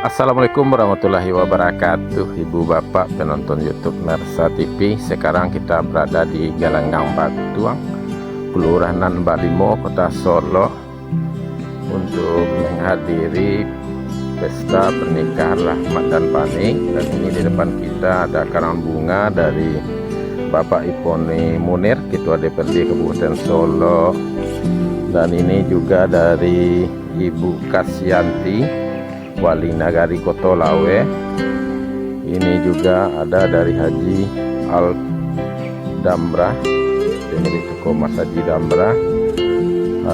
Assalamualaikum warahmatullahi wabarakatuh, Ibu Bapak penonton YouTube Mersa TV. Sekarang kita berada di Galanggang Batuang, Kelurahan Balimo, Kota Solo, untuk menghadiri pesta pernikahan Rahmat dan Pani. Dan ini di depan kita ada karang bunga dari Bapak Iponi Munir, Ketua DPRD Kabupaten Solo, dan ini juga dari Ibu Kasyanti, Wali Nagari Koto Lawe. Ini juga ada dari Haji Al Damrah, pemilik toko Mas Haji Damrah,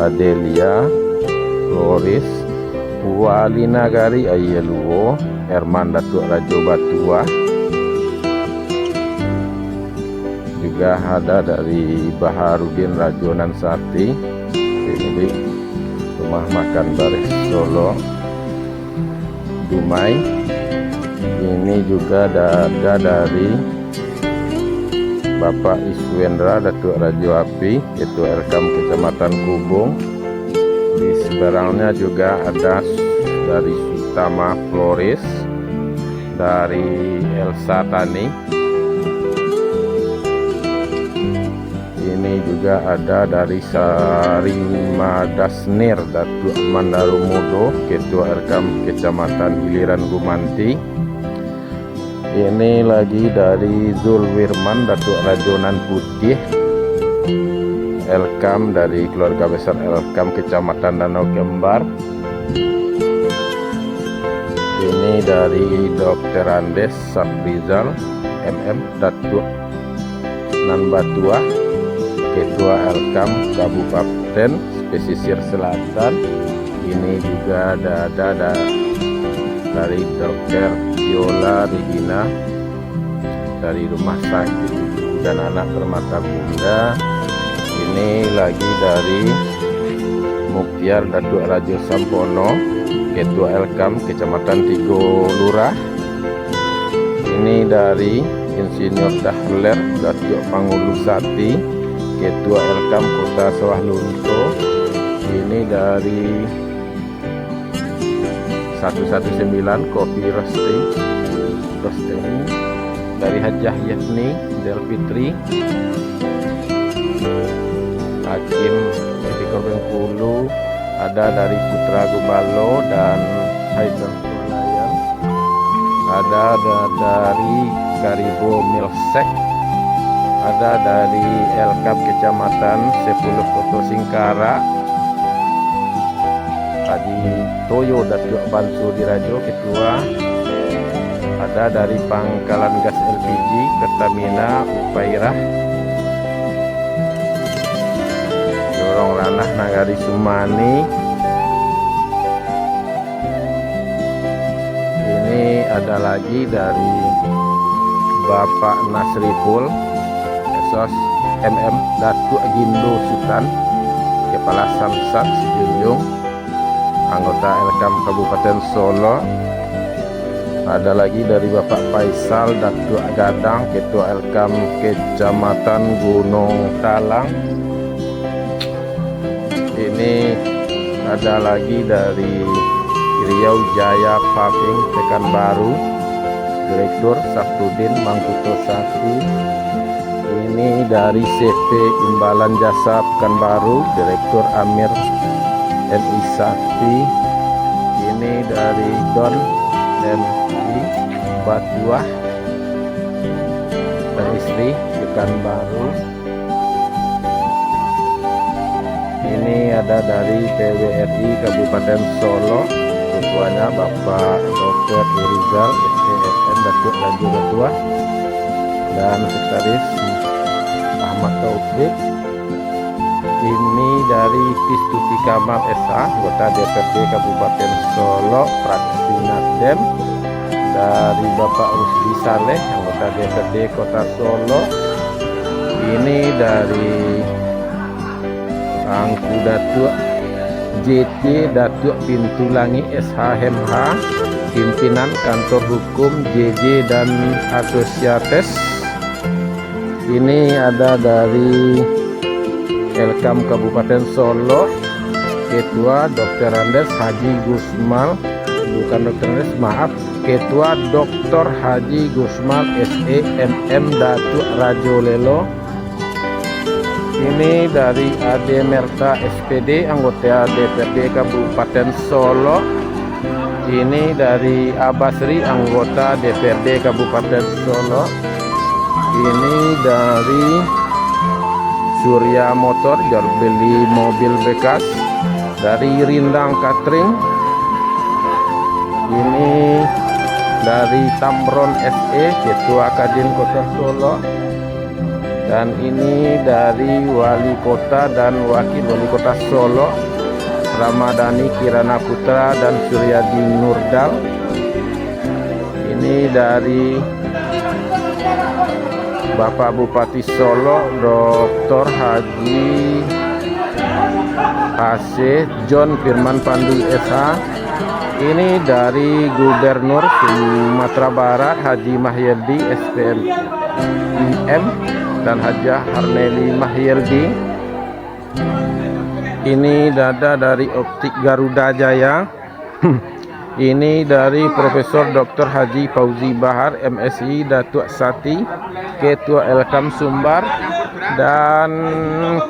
Adelia Loris, Wali Nagari Ayeluwo, Herman Datuk Rajo Batua. Juga ada dari Baharudin Rajonan Sati, pemilik rumah makan Baris Solo Dumai. Ini juga ada dari Bapak Iswendra Datuk Rajo Api, Ketua Elkam Kecamatan Kubung. Di seberangnya juga ada dari Sutama Flores, dari Elsa Tani. Ini juga ada dari Sarima Dasnir Datuk Mandaromudo, Ketua Elkam Kecamatan Giliran Gumanti. Ini lagi dari Zulwirman Datuk Rajonan Putih, Elkam dari keluarga besar Elkam Kecamatan Danau Kembar. Ini dari Dr. Andes Saprizal MM Datuk Nanbatua, Ketua Elkam Kabupaten Pesisir Selatan. Ini juga ada dari Dr. Viola Regina dari Rumah Sakit Ibu dan Anak Permata Bunda. Ini lagi dari Muktiar Datuk Rajo Sampono, Ketua Elkam Kecamatan Tigo Lurah. Ini dari Insinyur Dahler Datuk Pangulu Sati, Ketua Elkam Kota Sawah Lunto. Ini dari 119 Kopi Roasting dari Hajah Yasni Del Fitri, Hakim Epikor Bengkulu. Ada dari Putra Gumalo dan Haidar Walayan. Ada dari Garibo Milsek. Ada dari Elkam Kecamatan 10 Koto Singkara, Haji Toyo Datuk Bansu Dirajo Ketua. Ada dari Pangkalan Gas LPG Pertamina Upairah, Dorong Ranah Nagari Sumani. Ini ada lagi dari Bapak Nasriful Esos MM Datuk Gindo Sultan, Kepala Samsat Sejunjung, anggota Elkam Kabupaten Solo. Ada lagi dari Bapak Faisal Datuk Gadang, Ketua Elkam Kecamatan Gunung Talang. Ini ada lagi dari Riau Jaya Paving Pekanbaru, Direktur Safrudin Mangkuto 1. Ini dari CP Imbalan Jasa Pekanbaru, Direktur Amir NI Sakti. Ini dari Don MI Batuah dan istri Pekanbaru. Ini ada dari TWRI Kabupaten Solo, ketuanya Bapak Dr. Irizal SPSN Datuk Rajo Ketua, dan sekretaris Ahmad Taufik. Ini dari Pistuti Kamal SH, anggota DPRD Kabupaten Solo, fraksi Nasdem. Dari Bapak Rusdi Saleh, anggota DPRD Kota Solo. Ini dari Angku Datuk JT Datuk Pintulangi SHMH, pimpinan kantor hukum JJ dan Asosiates. Ini ada dari Elkam Kabupaten Solo, Ketua Dr. Andes Haji Gusmal bukan Dr. Nes, maaf, Ketua Dr. Haji Gusman SE MM Datuk Rajo Lelo. Ini dari Ade Merta SPD, anggota DPRD Kabupaten Solo. Ini dari Abasri, anggota DPRD Kabupaten Solo. Ini dari Surya Motor, jual beli mobil bekas. Dari Rindang Catering. Ini dari Tamron SE, Ketua Kadin Kota Solo. Dan ini dari Wali Kota dan Wakil Wali Kota Solo, Ramadhani Kirana Putra dan Suryadi Nurdal. Ini dari Bapak Bupati Solo, Dr. Haji AC John Firman Pandu SH. Ini dari Gubernur Sumatera Barat, Haji Mahyeldi SPM IM dan Hajah Harneli Mahyeldi. Ini dada dari Optik Garuda Jaya. Ini dari Profesor Dr. Haji Fauzi Bahar MSI Datuk Sati, Ketua Elkam Sumbar. Dan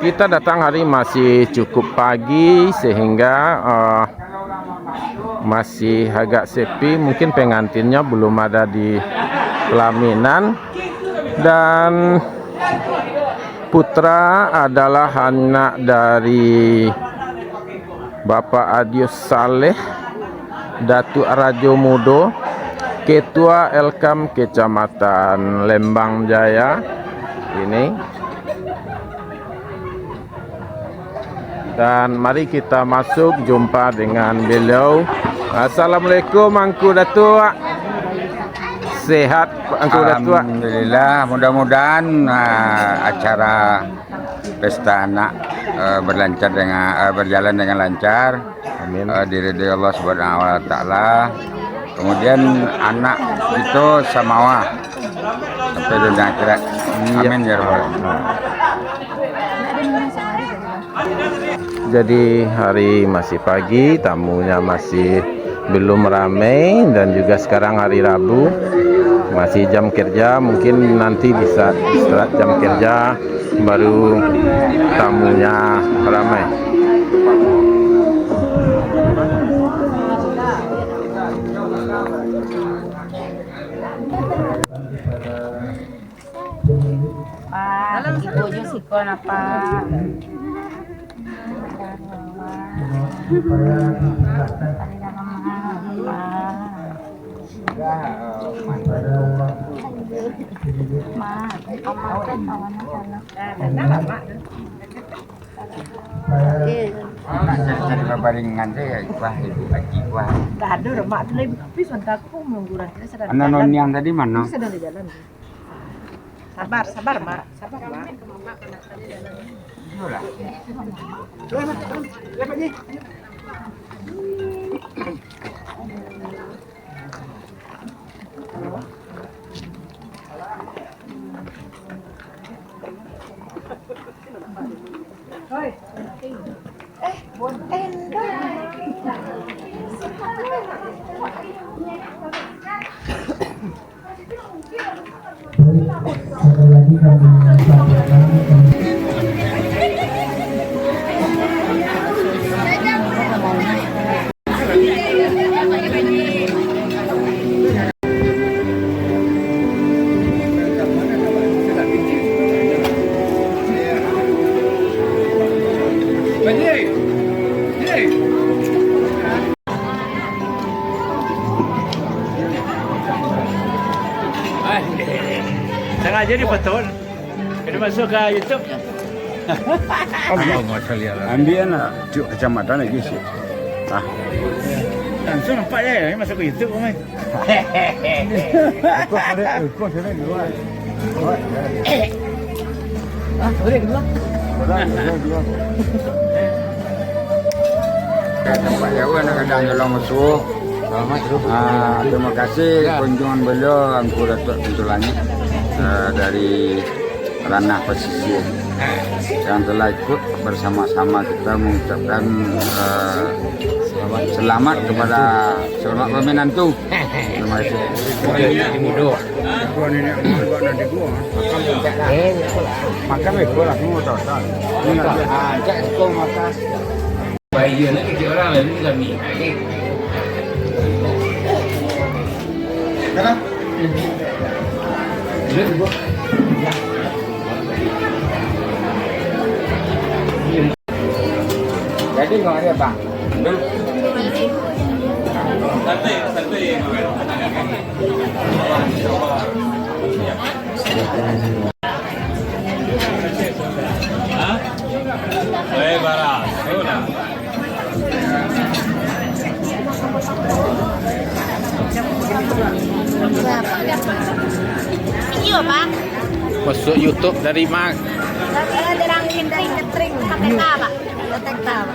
kita datang hari masih cukup pagi sehingga masih agak sepi, mungkin pengantinnya belum ada di pelaminan. Dan putra adalah anak dari Bapak Adius Saleh Datuk Rajo Mudo, Ketua Elkam Kecamatan Lembang Jaya. Ini. Dan mari kita masuk jumpa dengan beliau. Assalamualaikum Angku Datuk. Sehat Angku Datuk? Alhamdulillah, mudah-mudahan acara pesta anak berjalan dengan lancar. Amin. Diridhoi Allah Subhanahu wa taala. Kemudian anak itu samawa sampai dunia akhirat. Amin ya rabbal alamin. Jadi hari masih pagi, tamunya masih belum ramai, dan juga sekarang hari Rabu, masih jam kerja. Mungkin nanti bisa istirahat jam kerja baru tamunya ramai. Pak, ibu jo sikon apa? Jadi babaringan saya wah ibu haji wah. Enggak ada udah mak lagi tapi sebentar aku menunggu kita sedang di Anak jalan. yang tadi mana? Sedang di jalan. Sabar, sabar, Mak. Sabar, Mak. Yolah. Sengaja difotoin. Ini masuk ke YouTube. Ambil anak cuk kecamatan lagi sih. Ah, Langsung nampak ya, ini masuk ke YouTube Om. Boleh dulu. Pak Jawa nak kadang nyolong masuk. Terima kasih kunjungan beliau Angku Datuk Pintu Langit dari ranah pesisir. yang telah ikut bersama-sama kita mengucapkan selamat kepada selamat peminantu. Terima kasih. Gua nenek gua nanti gua. Makan gua lah semua tahu. Cak sekolah makan. Bayi dia nak kerja orang lain ni kami. Kenapa? Jadi nggak ada bang. Iya, Pak. Masuk YouTube dari Mak. Tapi ada orang catering pakai tawa. Pakai tawa.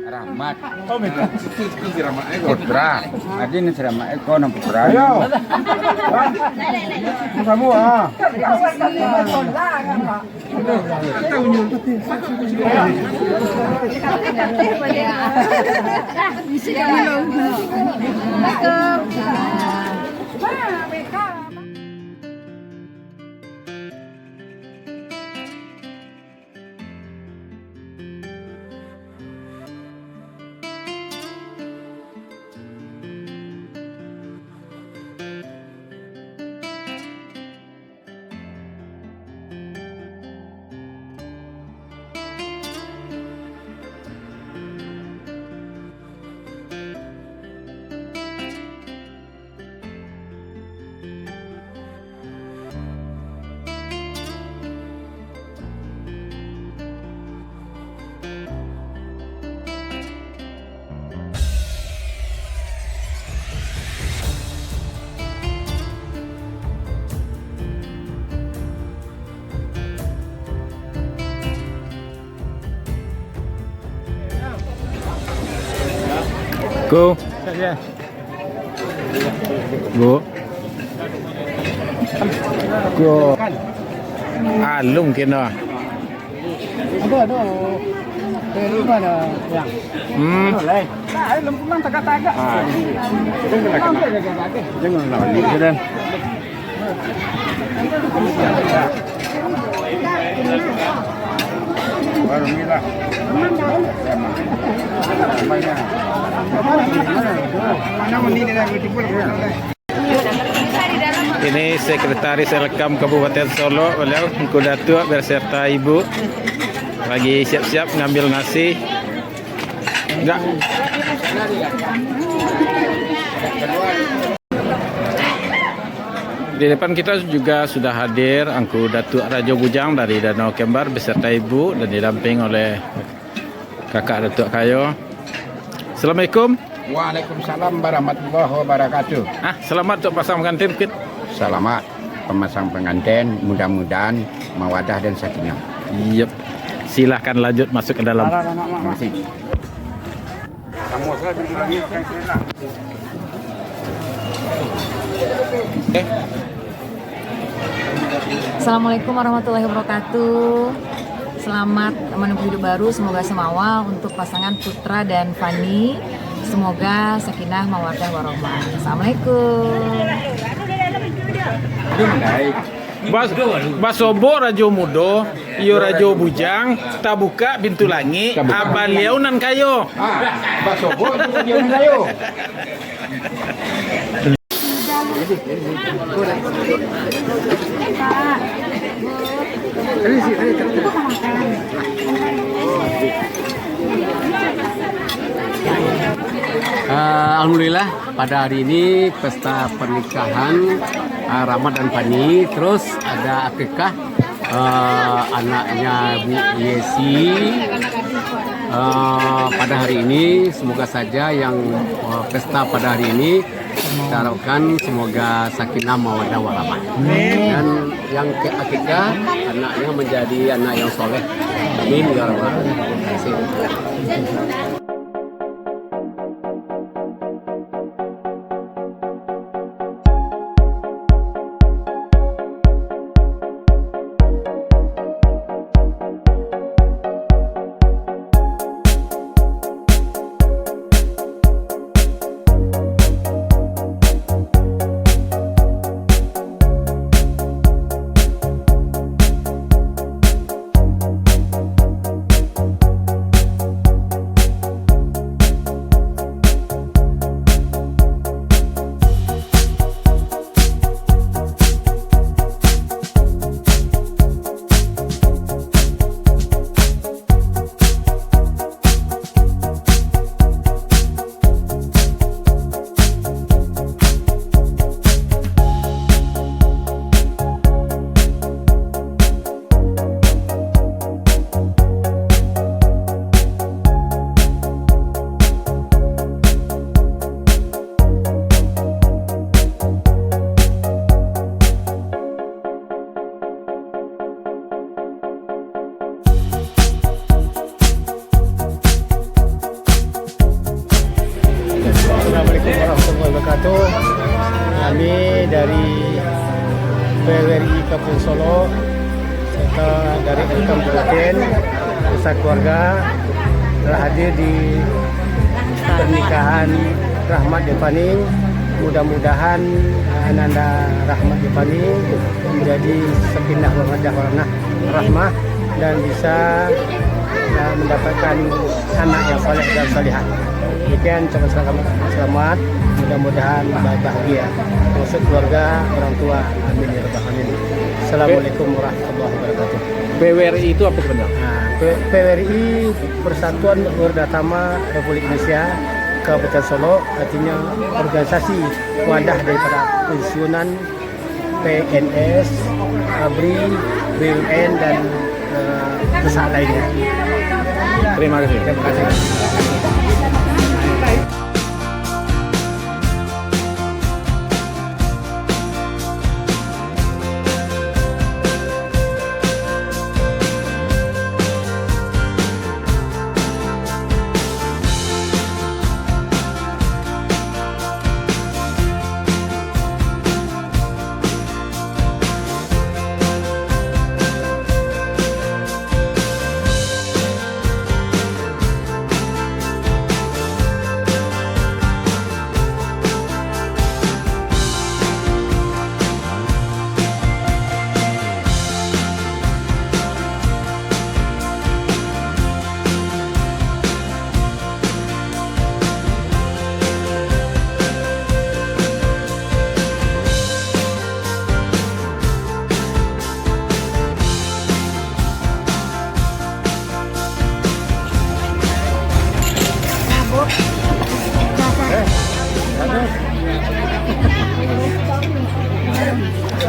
Rahmat. Oh, minta. Putra. Adi ni Rahmat Eko nama putra. Ayo. Kamu ah. Go. Go. Go. Alum kena. Ada. Ini mana yang? Boleh. Nah, lempuman tagak-tagak. Jangan lagi. Jangan. Baru milah. Ini Sekretaris Elkam Kabupaten Solo, beliau Engku Datuk berserta Ibu. lagi siap-siap ngambil nasi. Enggak. Di depan kita juga sudah hadir Angku Datuk Rajo Bujang dari Danau Kembar beserta ibu dan didamping oleh kakak Datuk Kayo. Assalamualaikum. Waalaikumsalam warahmatullahi wabarakatuh. Selamat untuk pasang pengantin Kit. Selamat pemasang pengantin, mudah-mudahan mawadah dan sakinah. Yep. Silahkan lanjut masuk ke dalam. Terima kasih. Assalamualaikum warahmatullahi wabarakatuh. Selamat menempuh hidup baru, semoga semawal untuk pasangan Putra dan Fani. Semoga sakinah mawaddah warahmah. Assalamualaikum. Basobo Rajo Mudo, iyo Rajo Bujang, tabuka bintu langit, abaliau nan kayo. Basobo itu dia kayo. Alhamdulillah pada hari ini pesta pernikahan Rahmat dan Fani, terus ada akikah anaknya Bu Yesi pada hari ini. Semoga saja yang pesta pada hari ini kita harapkan semoga sakinah mawaddah warahmah. Dan yang ke akikah anaknya menjadi anak yang soleh. Amin ya rabbal alamin. Terima kasih. Assalamualaikum warahmatullahi wabarakatuh. Kami dari PWRI Kabupaten Solo serta dari kabupaten beserta keluarga telah hadir di pernikahan Rahmat dan Fani. Mudah-mudahan ananda Rahmat dan Fani menjadi sakinah mawaddah warahmah dan bisa mendapatkan anak yang saleh dan salihah. Demikian selamat, mudah-mudahan bahagia termasuk keluarga, orang tua. Amin ya rabbal alamin. Assalamualaikum warahmatullahi wabarakatuh. PWRI itu apa sebenarnya? PWRI Persatuan Werdatama Republik Indonesia Kabupaten Solo, artinya organisasi wadah daripada pensiunan PNS, ABRI, BUMN dan perusahaan lainnya. Terima kasih. Terima kasih.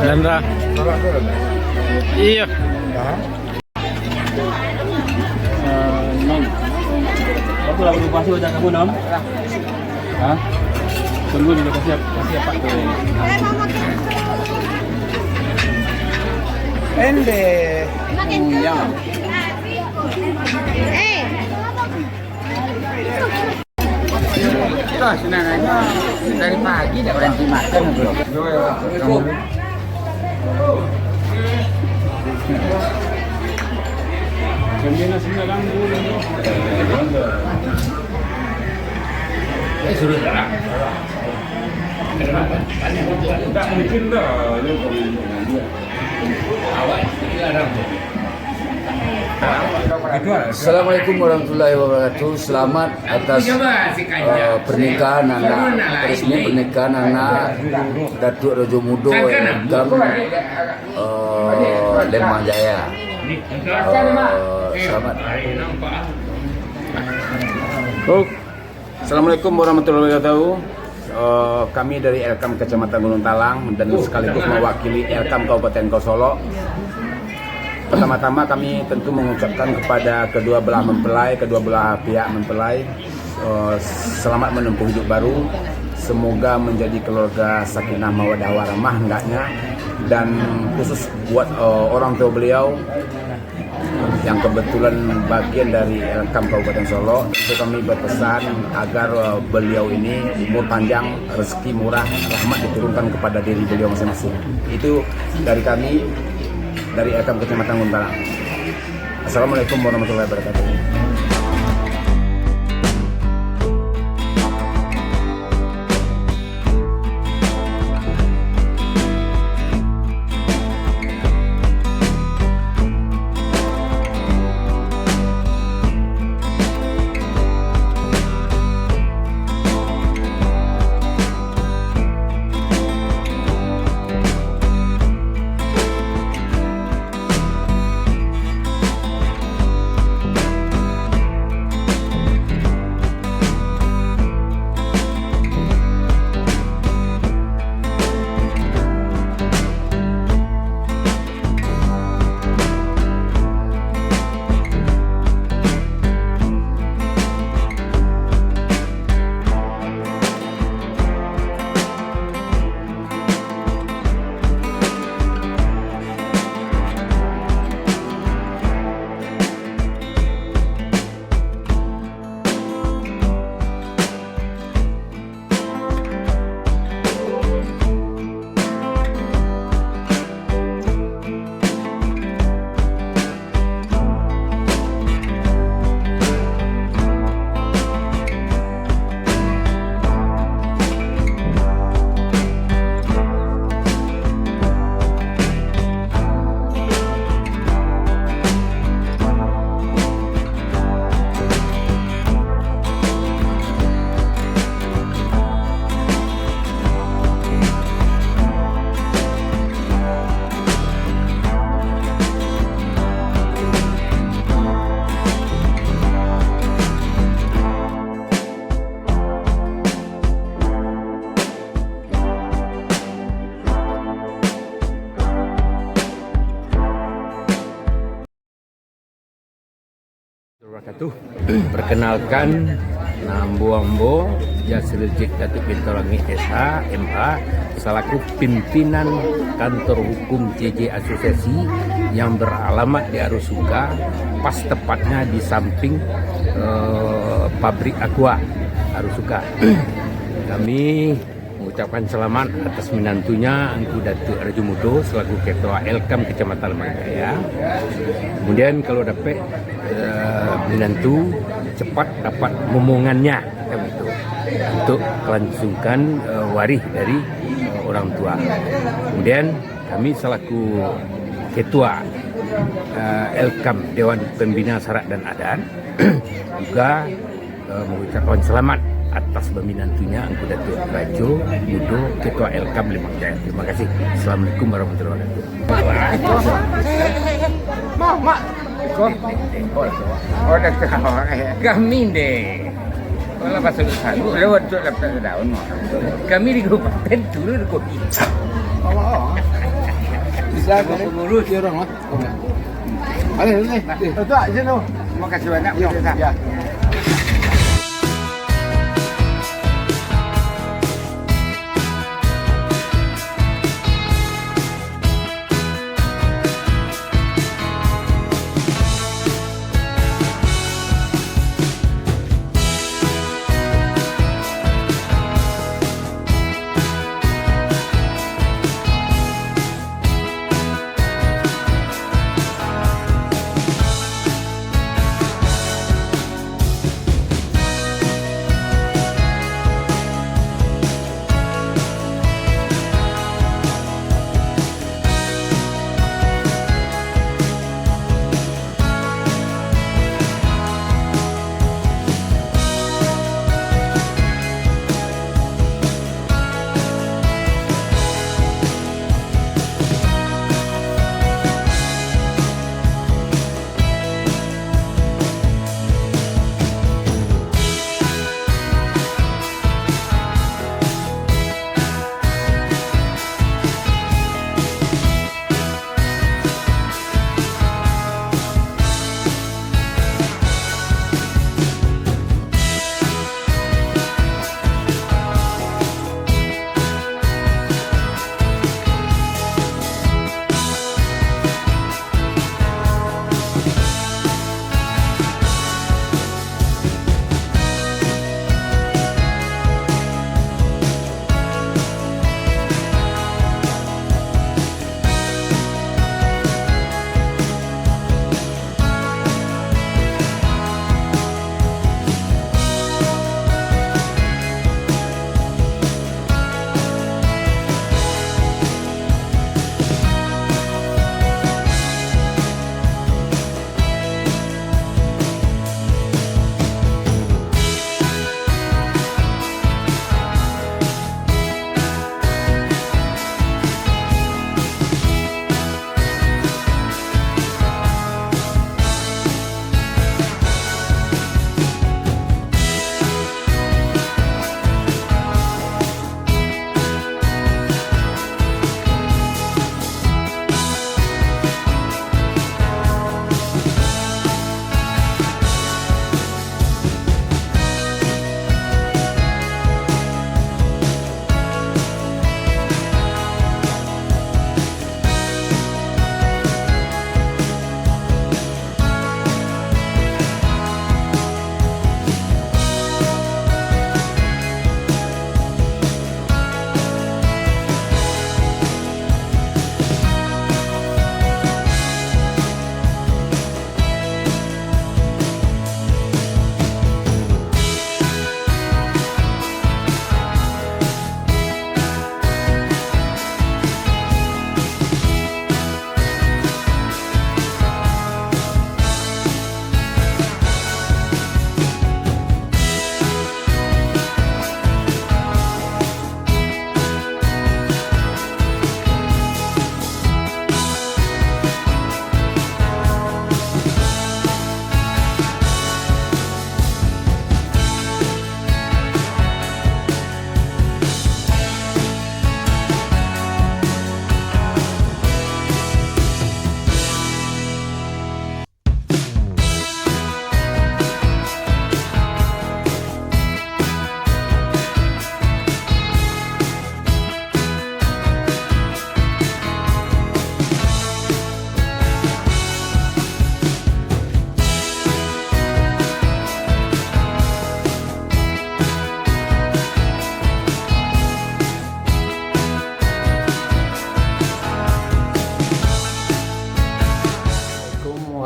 Lendra. Iya. Aku lagu pasti baca kamu nom. Hah? Tunggu dulu kasih apa tuh? Ende. Yang. Terus senang aja dari pagi tidak berhenti makan bro. Suruh tak? Tak mungkin dah. Awak dilarang. Assalamualaikum warahmatullahi wabarakatuh. Selamat atas pernikahan anak resmi pernikahan anak Datuk Raja Mudo Elkam Lembang Jaya. Selamat. Assalamualaikum warahmatullahi wabarakatuh. Kami dari Elkam Kecamatan Gunung Talang dan sekaligus mewakili Elkam Kabupaten Solo. Pertama-tama kami tentu mengucapkan kepada kedua belah mempelai, kedua belah pihak mempelai selamat menempuh hidup baru. Semoga menjadi keluarga sakinah mawaddah warahmah hendaknya, dan khusus buat orang tua beliau yang kebetulan bagian dari Elkam Kabupaten Solo, itu kami berpesan agar beliau ini umur panjang, rezeki murah, rahmat diturunkan kepada diri beliau masing-masing. Itu dari kami dari Elkam Kecamatan Gunung Talang. Assalamualaikum warahmatullahi wabarakatuh. Perkenalkan, Nambu Ambo Jasrejik Datuk Bintorangi SH MH selaku pimpinan kantor hukum CJ Asosiasi yang beralamat di Arusuka, pas tepatnya di samping pabrik Aqua Arusuka. Kami mengucapkan selamat atas menantunya Engku Datuk Raja Mudo selaku Ketua Elkam Kecamatan Lembang Jaya. Kemudian kalau dapat menantu cepat dapat momongannya itu untuk melangsungkan waris dari orang tua. Kemudian kami selaku Ketua Elkam Dewan Pembina Syarak dan Adat juga mengucapkan selamat atas peminantunya Engku Datuk Raja Mudo Ketua Elkam Lembang Jaya. Terima kasih. Assalamualaikum warahmatullahi wabarakatuh. Kami deh. Kalau pasal satu lewat tu dapat daun. Kami di kabupaten turun kopi. Bisa kan? Pengurus dia orang mah. Ada ni. Tu aja tu. Terima kasih banyak. Ya.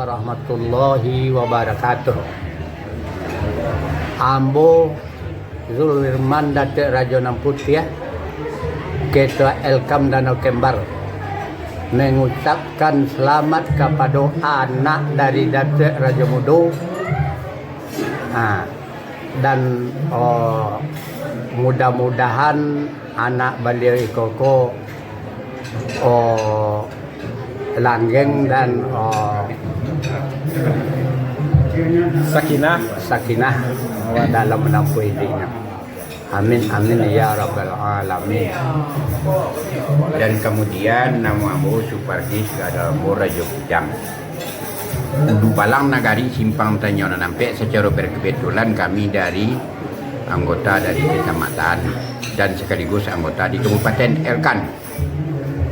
warahmatullahi wabarakatuh. Ambo Zulirman Datuk Raja Namputia, Ketua Elkam Danau Kembar, mengucapkan selamat kepada anak dari Datuk Raja Mudo, dan mudah-mudahan anak beliau Ikoko langgeng dan Sakinah. sakinah wa dalam menampung hidupnya. Amin amin ya rabbal alamin. Dan kemudian nama Abu Supardi ada Raja Kujang. Palang Nagari Simpang Tanyo Nampe secara berkebetulan kami dari anggota dari kecamatan dan sekaligus anggota di Kabupaten Elkan.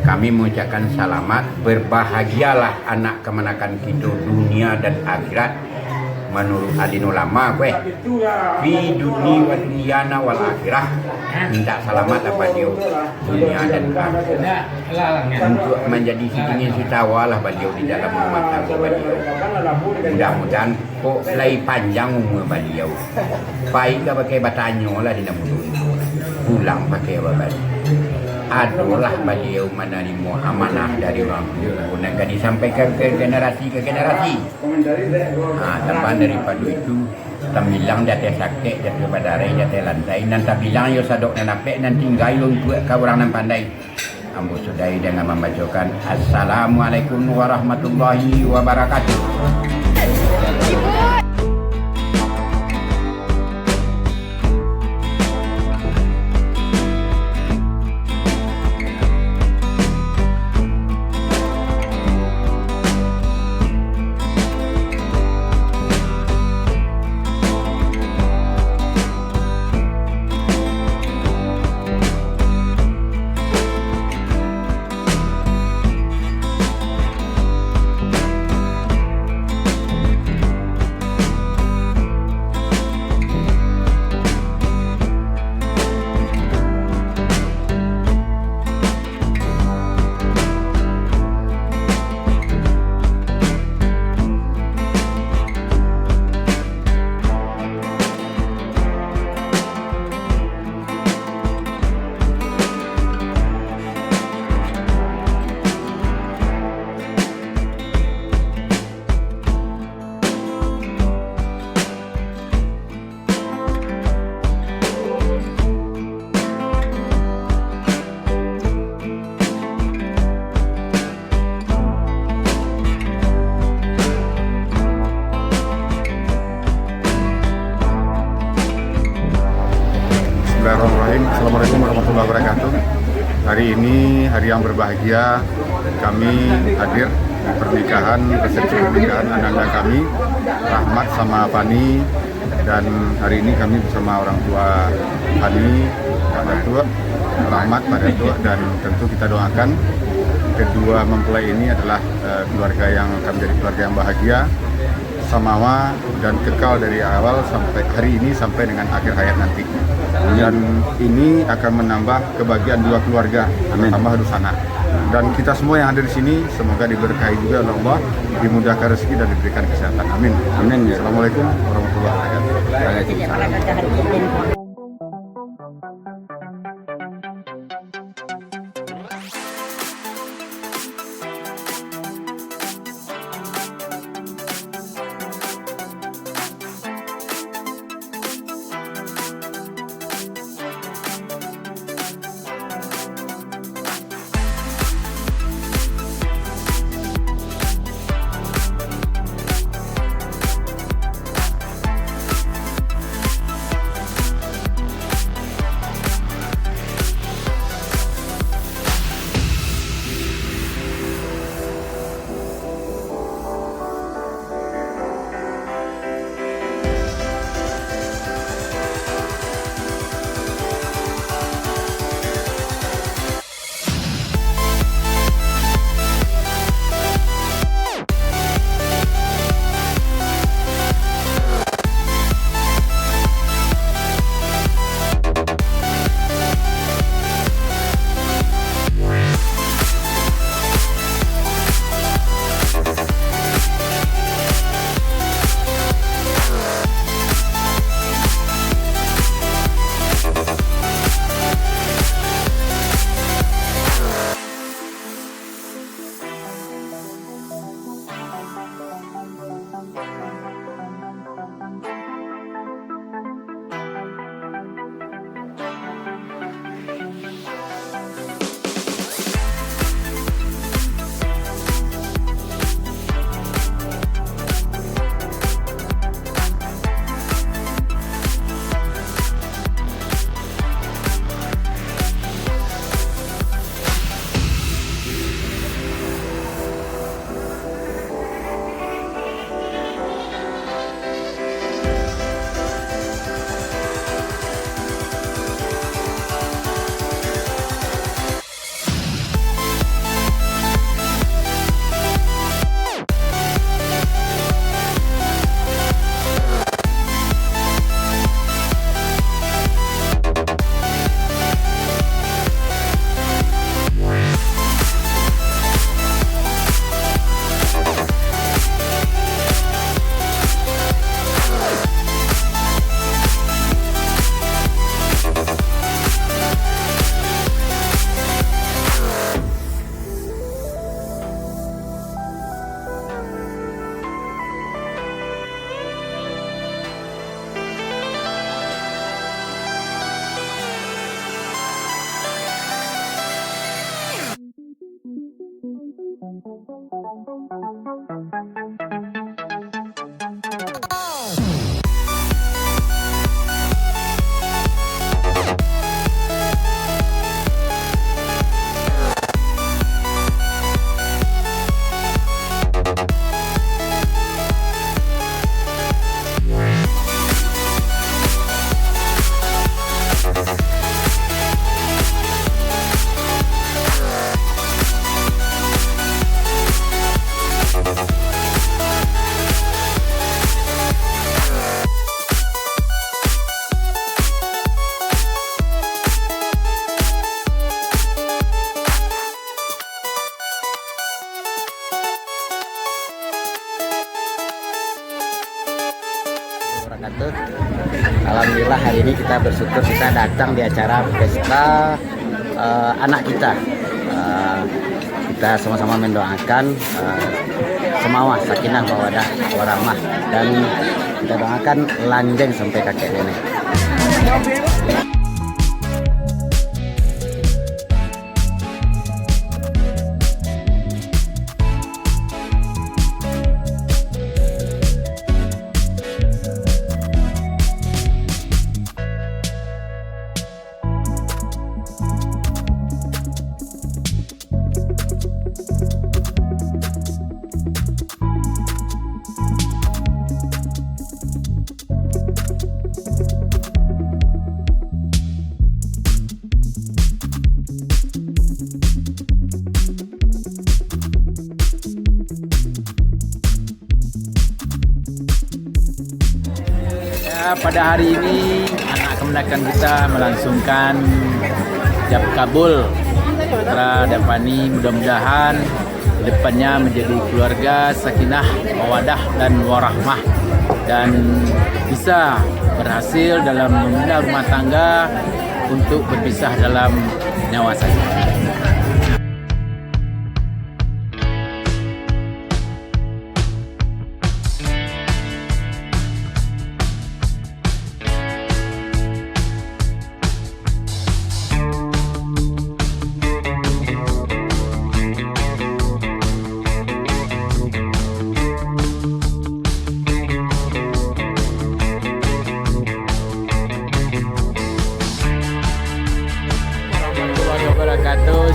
Kami mengucapkan selamat, berbahagialah anak kemenakan kita dunia dan akhirat. Menurut adin ulama fi dunia wa dunyana wal akhirah, minta selamat apa beliau dunia dan akhirat untuk menjadi sidingin sitawalah beliau di dalam rumah tangga beliau. Mudah-mudahan kok lay panjang umur beliau, baik ke pakai batanyo lah di namun pulang pakai apa adalah beliau menerima amanah dari orang tua dan disampaikan ke generasi. Tambahan daripada itu, tamilang jatuh sakit, jatuh badarai, jatuh lantai, dan bilang yo sadok dan apek dan tinggal untuk ke orang yang pandai. Ambo sudai dengan membacakan Assalamualaikum warahmatullahi wabarakatuh. Bismillahirrahmanirrahim. Assalamualaikum warahmatullahi wabarakatuh. Hari ini hari yang berbahagia. Kami hadir di pernikahan, resepsi pernikahan ananda kami, Rahmat sama Fani. Dan hari ini kami bersama orang tua Fani, Pak Datuk, Rahmat, Pak Datuk, dan tentu kita doakan kedua mempelai ini adalah keluarga yang akan menjadi keluarga yang bahagia, samawa dan kekal dari awal sampai hari ini sampai dengan akhir hayat nanti. Dan ini akan menambah kebahagiaan dua keluarga, tambah dusana. Dan kita semua yang ada di sini semoga diberkahi juga oleh Allah, dimudahkan rezeki dan diberikan kesehatan. Amin. Amin. Assalamualaikum warahmatullahi wabarakatuh. Waalaikumsalam. Alhamdulillah hari ini kita bersyukur kita datang di acara pesta anak kita. Kita sama-sama mendoakan semua sakinah mawadah warahmah dan kita doakan langgeng sampai kakek nenek. Pada hari ini anak kemenangan kita melangsungkan jab kabul terhadap Pani. Mudah-mudahan depannya menjadi keluarga sakinah, mawadah dan warahmah dan bisa berhasil dalam membina rumah tangga untuk berpisah dalam nyawa saja.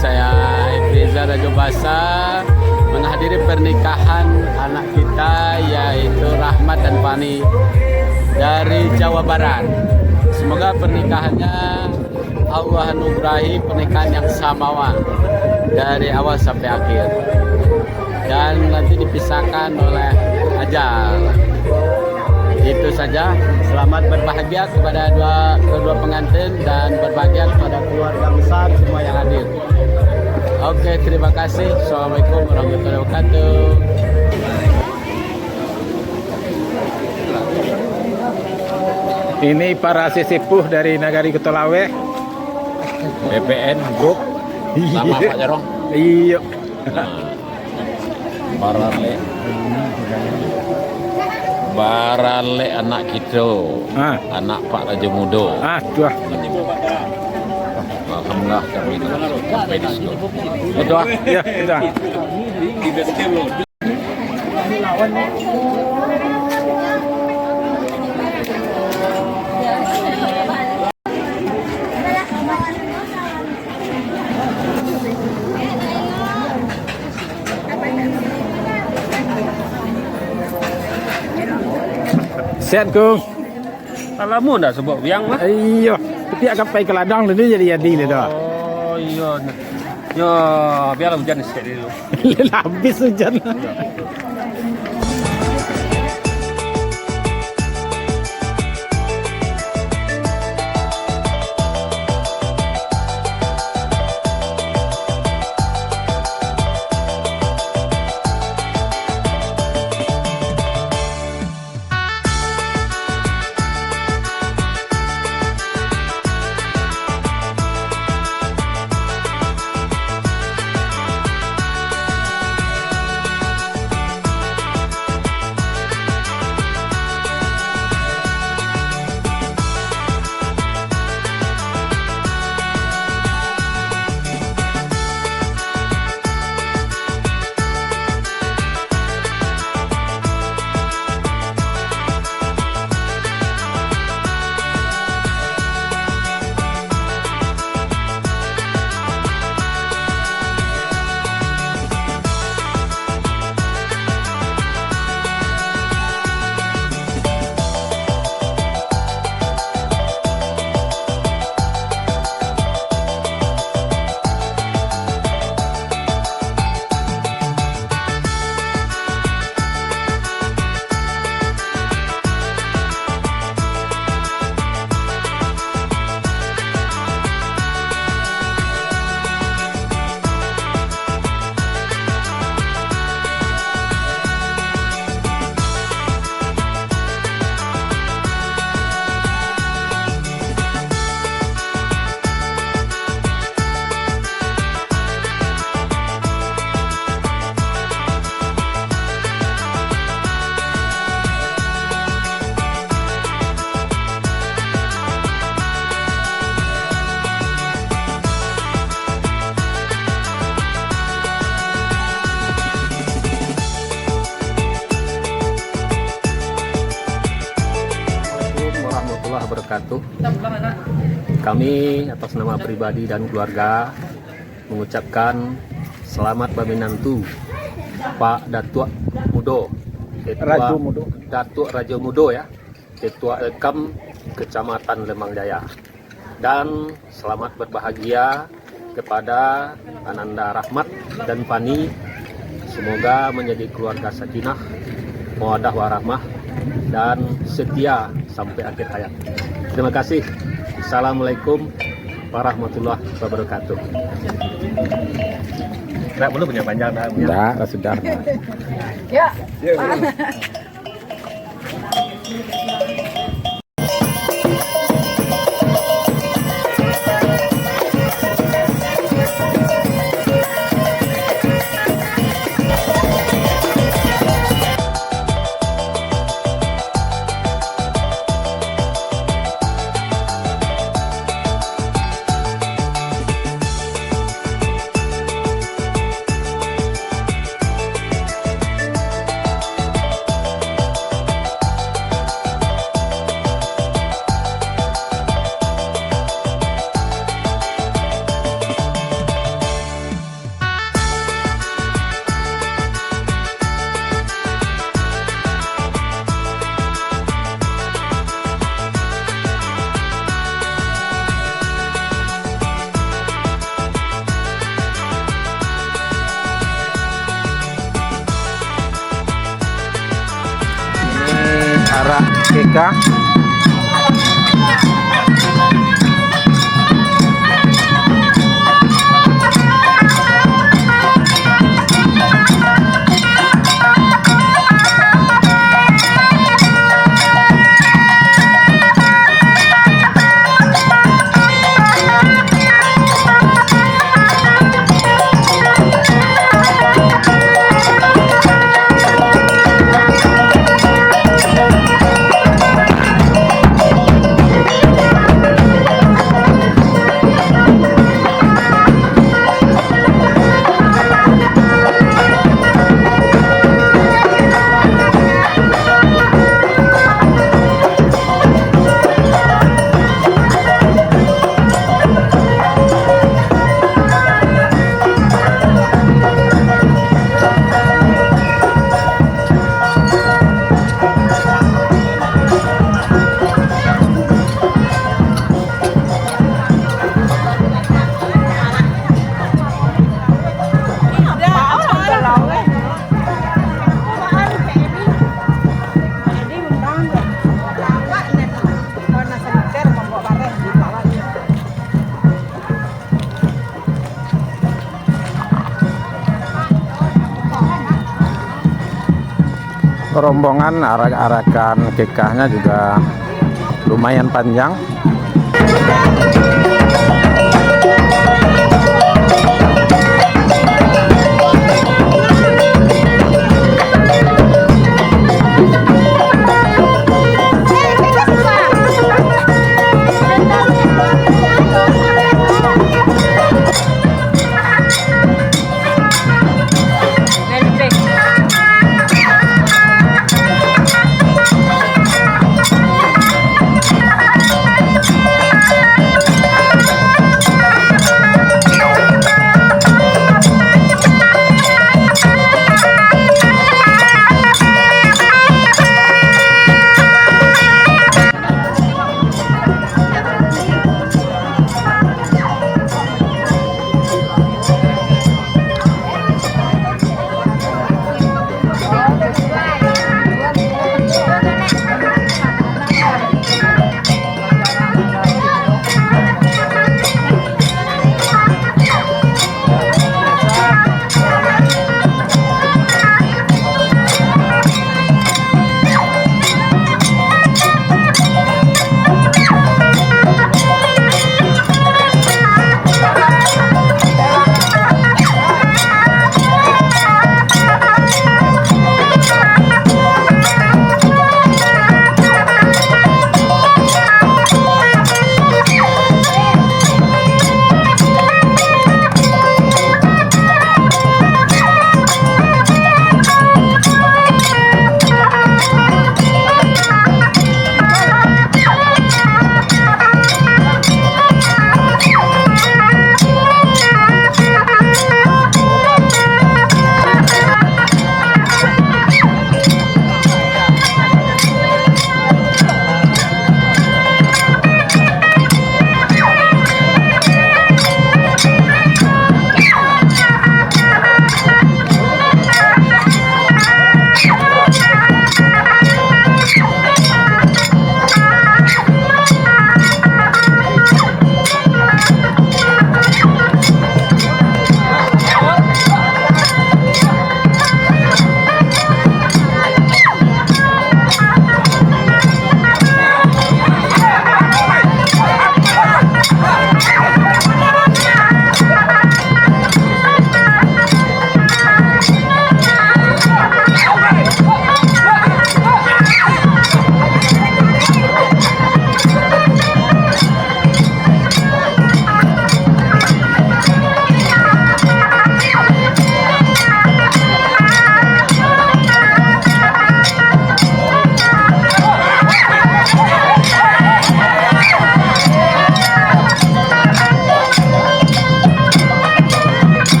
Saya Efriza Rajo Basa menghadiri pernikahan anak kita yaitu Rahmat dan Pani dari Jawa Barat. Semoga pernikahannya Allah anugerahi pernikahan yang samawa dari awal sampai akhir dan nanti dipisahkan oleh ajal. Itu saja. Selamat berbahagia kepada kedua pengantin dan berbahagia kepada keluarga besar semua yang hadir. Oke, terima kasih. Assalamualaikum warahmatullahi wabarakatuh. Ini para sesepuh dari Nagari Ketolawe, BPN Group. Sama Pak Jarong. Iya. Barale anak kita, anak Pak Raja Mudo. Tuh. Alhamdulillah kami sampai di situ. Betul. Ya, betul. Sehat kong. Alamu dah sebab biang mah. Iya. Tapi agak pai ke ladang tu jadi le dah. Oh iya. Ya, biarlah hujan sikit dulu. Habis hujan. wabarakatuh. Kami atas nama pribadi dan keluarga mengucapkan selamat Baminantu Pak Datuk Mudo, Datuk Rajo Mudo ya, Ketua Elkam Kecamatan Lembang Jaya. Dan selamat berbahagia kepada Ananda Rahmat dan Fani. Semoga menjadi keluarga sakinah, mawaddah warahmah dan setia sampai akhir hayat. Terima kasih. Assalamualaikum warahmatullahi wabarakatuh. Tidak perlu punya panjang dah. Enggak, sudah. Ya. Arah KK rombongan arak-arakan kekahnya juga lumayan panjang.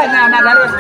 anak darus.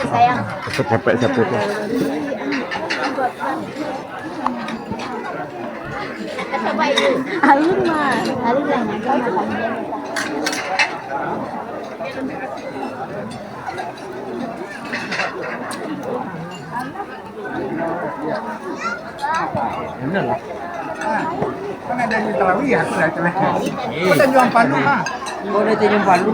Sayang. Capek. Alun mah, alun lah makan. Kan ada di Telawi ya, kita jual pandu mah. Kau udah jual pandu,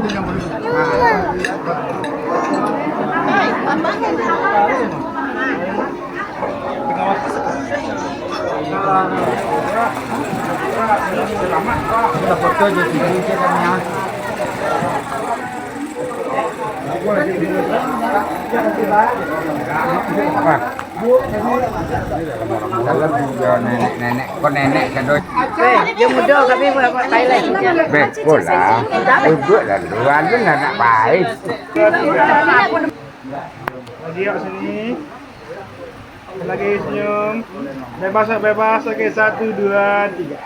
Udah foto aja sih, ceritanya. Dalam juga nenek, kok nenek kedua. Dia muda kami berapa Thailand. Betul lah, duduk lah duluan tu nak baik. Lagi kat sini. Lagi senyum. Bebas. Okey, 1, 2, 3.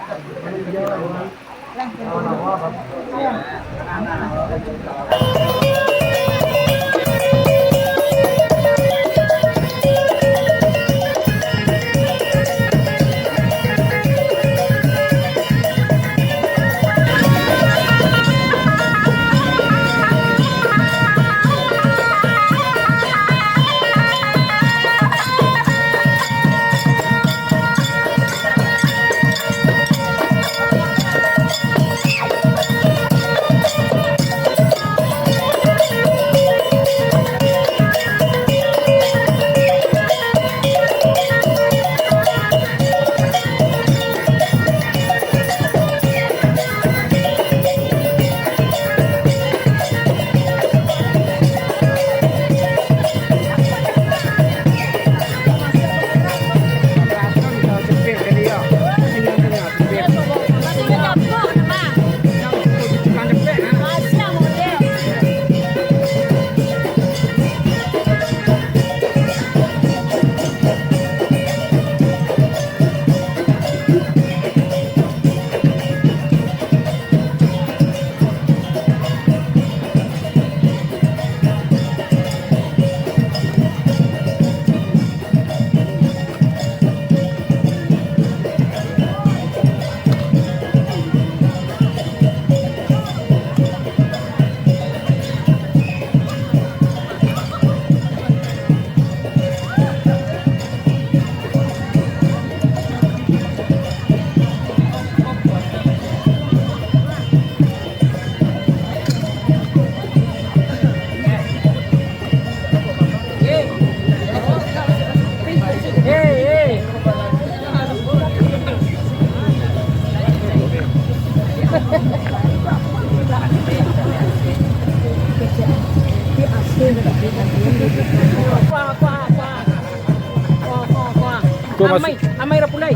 Amay ra pulay.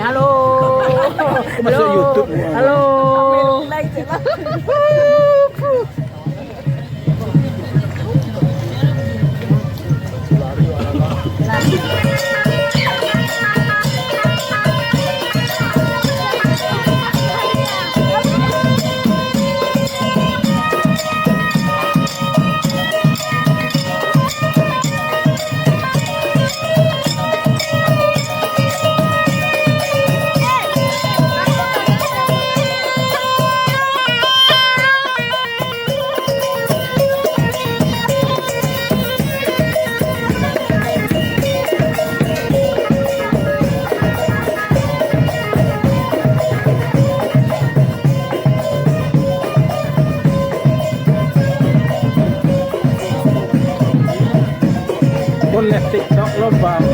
Halo. Masuk YouTube. Halo. live TikTok lo bang.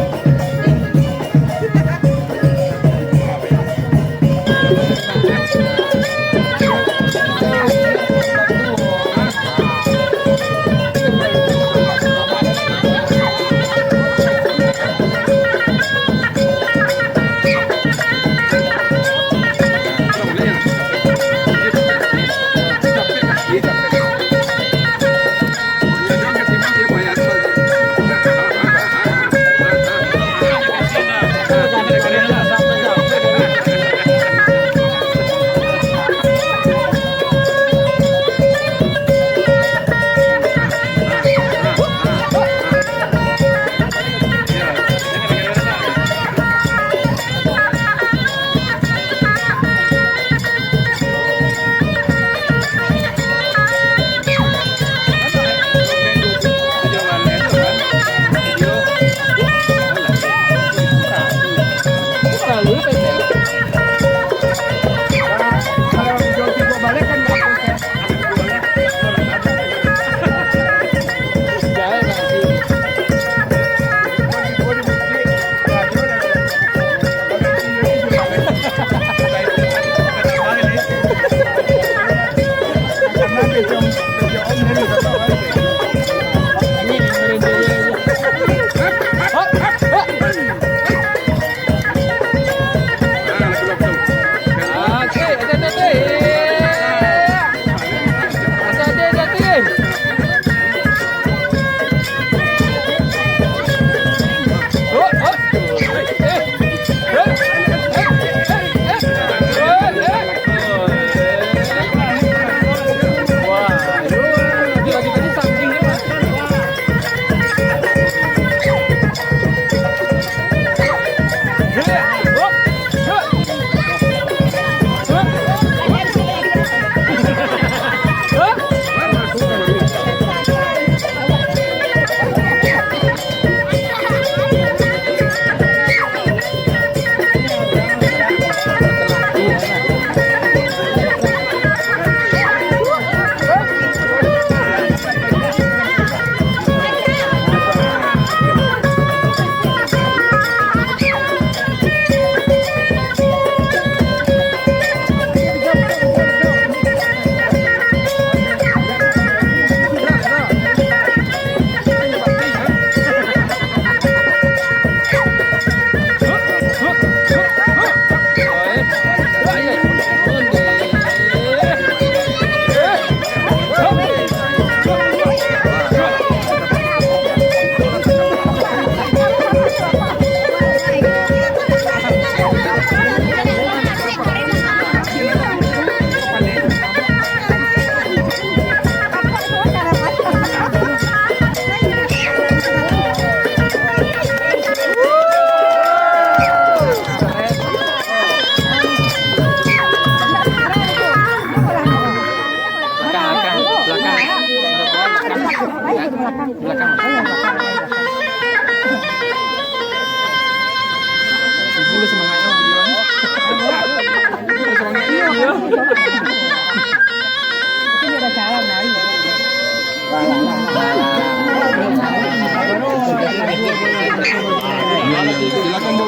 Silakan Bu.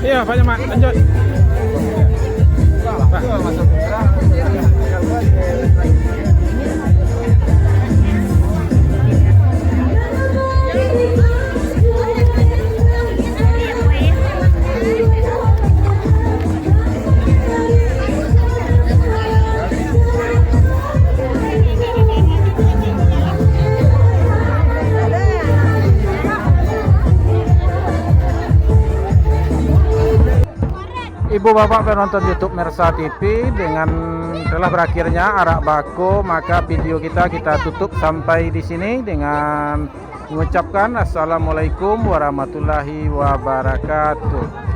Iya, Pak Jamat, lanjut. Ibu bapak penonton YouTube Mersa TV, dengan telah berakhirnya arak bako, maka video kita tutup sampai di sini dengan mengucapkan assalamualaikum warahmatullahi wabarakatuh.